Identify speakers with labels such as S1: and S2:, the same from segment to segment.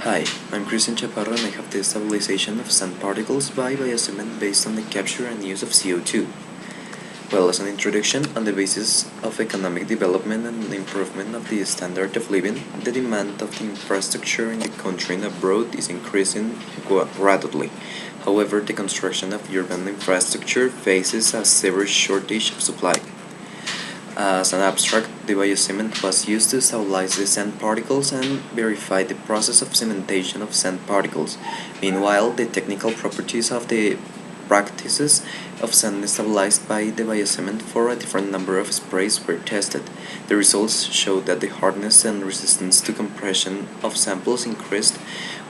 S1: Hi, I'm Christian Chaparro and I have the stabilization of sand particles by biocement based on the capture and use of CO2. Well, as an introduction, on the basis of economic development and the improvement of the standard of living, the demand of the infrastructure in the country and abroad is increasing rapidly. However, the construction of urban infrastructure faces a severe shortage of supply. As an abstract, the biocement was used to stabilize the sand particles and verify the process of cementation of sand particles. Meanwhile, the technical properties of the practices of sand stabilized by the biocement for a different number of sprays were tested. The results showed that the hardness and resistance to compression of samples increased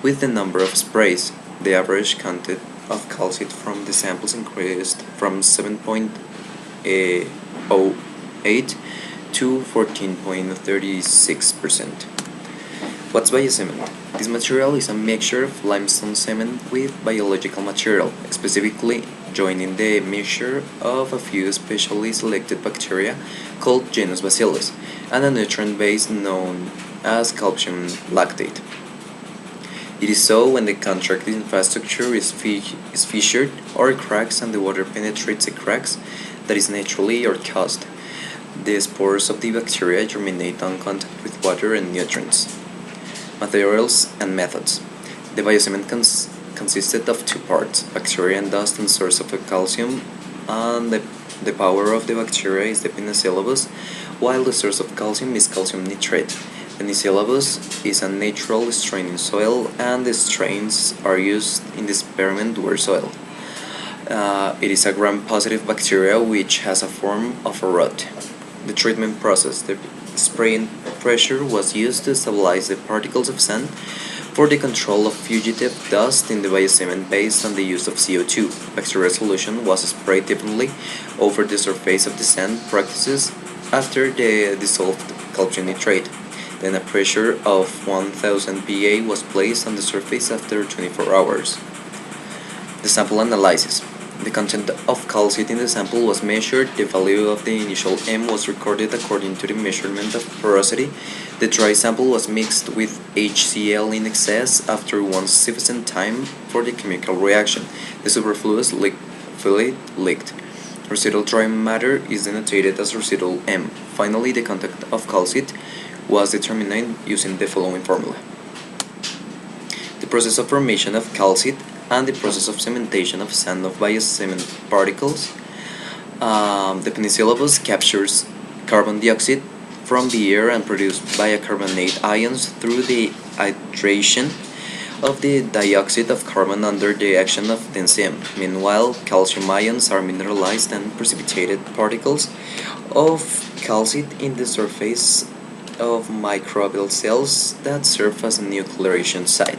S1: with the number of sprays. The average content of calcite from the samples increased from 7.08 to 14.36%. What's biocement? This material is a mixture of limestone cement with biological material, specifically joining the mixture of a few specially selected bacteria called genus Bacillus and a nutrient base known as calcium lactate. It is so when the contracted infrastructure is fissured or cracks and the water penetrates the cracks that is naturally or caused. The spores of the bacteria germinate on contact with water and nutrients. Materials and methods. The biocement consisted of two parts, bacteria and dust and source of calcium, and the power of the bacteria is the penicillobus, while the source of calcium is calcium nitrate. Penicillobus is a natural strain in soil, and the strains are used in the experiment soil. It is a gram-positive bacteria which has a form of a rod. The treatment process. The spraying pressure was used to stabilize the particles of sand for the control of fugitive dust in the biocement based on the use of CO2. Bacterial solution was sprayed evenly over the surface of the sand practices after the dissolved calcium nitrate. Then a pressure of 1000 Pa was placed on the surface after 24 hours. The sample analysis. The content of calcite in the sample was measured, the value of the initial M was recorded according to the measurement of porosity. The dry sample was mixed with HCl in excess after one sufficient time for the chemical reaction. The superfluous fluid leaked. Residual dry matter is denoted as residual M. Finally, the content of calcite was determined using the following formula. The process of formation of calcite and the process of cementation of sand of biocement particles. The penicillobus captures carbon dioxide from the air and produces bicarbonate ions through the hydration of the dioxide of carbon under the action of the enzyme. Meanwhile, calcium ions are mineralized and precipitated particles of calcite in the surface of microbial cells that serve as a nucleation site.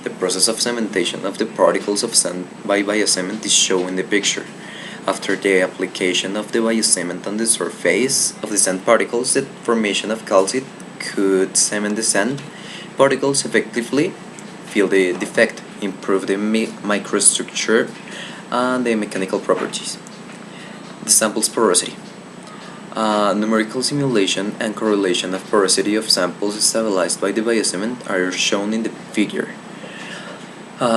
S1: The process of cementation of the particles of sand by biocement is shown in the picture. After the application of the biocement on the surface of the sand particles, the formation of calcite could cement the sand particles effectively, fill the defect, improve the microstructure and the mechanical properties. The sample's porosity. Numerical simulation and correlation of porosity of samples stabilized by the biocement are shown in the figure.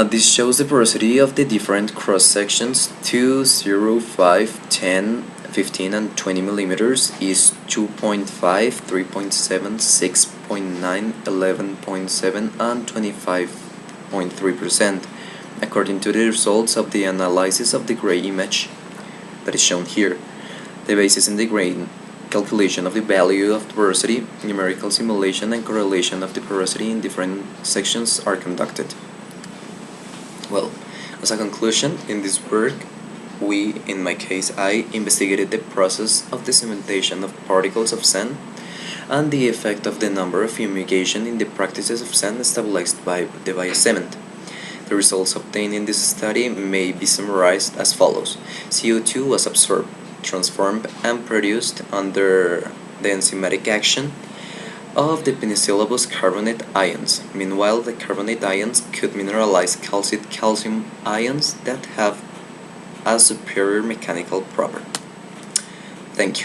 S1: This shows the porosity of the different cross-sections 2, 0, 5, 10, 15 and 20 millimeters is 2.5, 3.7, 6.9, 11.7 and 25.3% according to the results of the analysis of the gray image that is shown here. The basis in the gray calculation of the value of porosity, numerical simulation and correlation of the porosity in different sections are conducted. Well, as a conclusion, in this work, in my case, I investigated the process of the cementation of particles of sand and the effect of the number of fumigation in the practices of sand stabilized by the biocement. The results obtained in this study may be summarized as follows. CO2 was absorbed, transformed and produced under the enzymatic action of the penicillobus carbonate ions. Meanwhile, the carbonate ions could mineralize calcite calcium ions that have a superior mechanical property. Thank you.